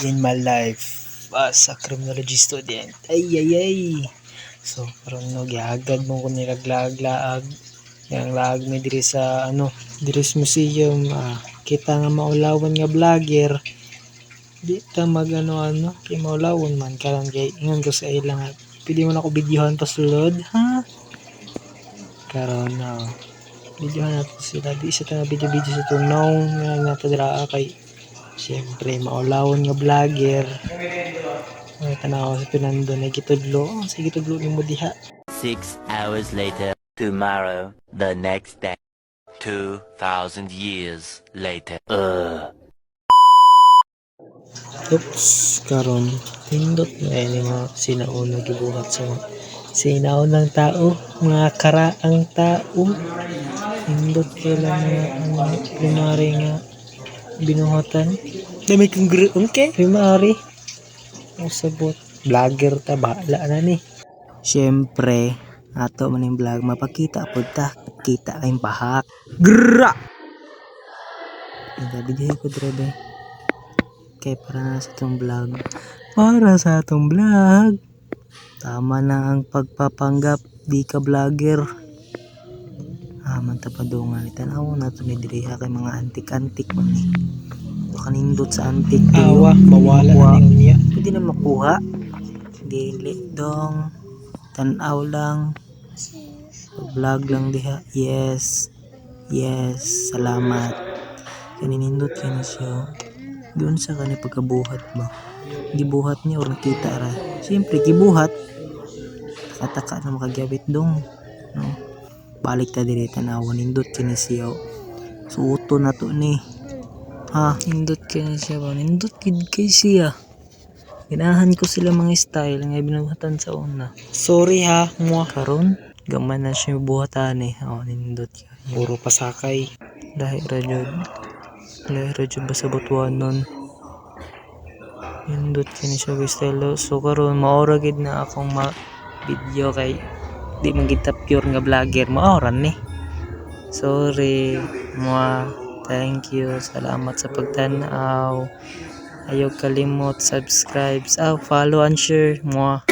in my life as a criminology student. Ay. So, karon no gihagad mo ko nilaglaag-laag. Yang laag mi diri sa diri sa museum. Kita nga maulawan nga vlogger. Di ta mag kay maulawon man karon kay ingon ko sa ila nga pili mo na ako videohan pa sulod ha. Karon videohan nato sila di sa tanga video sa tunaw nga natadraa kay siyempre maulawon nga vlogger. Ay tanaw sa pinando na gitudlo. Sige tudlo nimo diha. 6 hours later. Tomorrow, the next day. 2,000 years later. Oops, karon pindot na yung mga sinauna gibuhat sa sinaunang tao, mga karaang tao. Pindot kailan mga primary nga binuhatan. Dami kong okay, primary. O sabot, vlogger ta, bahala na ni. Siyempre, ato man yung vlog, mapakita po ta. Kita kayong pahak. Gra! Nagabigay ko drebe. Okay, para sa itong vlog. Para sa itong vlog. Tama na ang pagpapanggap. Di ka vlogger. Mantapadungan. Itanaw na ito ni Diriha kay mga antik-antik man ni. Kanindot sa antik. Awa, mawala na niya. Pwede na makuha. Dili dong. Tanaw lang. Vlog lang diha. Yes. Salamat. Kaninindot ka na siya. Doon sa kanya pagkabuhat ba? Gibuhat niya o nakita ra. Siyempre, gibuhat. Taka-taka na makagyabit dong. No? Balik ta diri tanawan. Nindot ka na siya. Suoto na to ni. Nindot ka na siya ba? Nindot kid kay siya. Ginahan ko sila mga style nga binuhatan sa una. Sorry ha, mua. Karon, gaman na siya buhatan eh. Nindot ka. Puro pasakay. Lahi rajud ba sa butuan nun. Nindot ka na siya style. So karon, maura gid na akong video kay di man kita pure nga vlogger. Maoran ni. Sorry, mua. Thank you. Salamat sa pagtanaw. Ayaw kalimot, subscribe, follow and share. Mwah.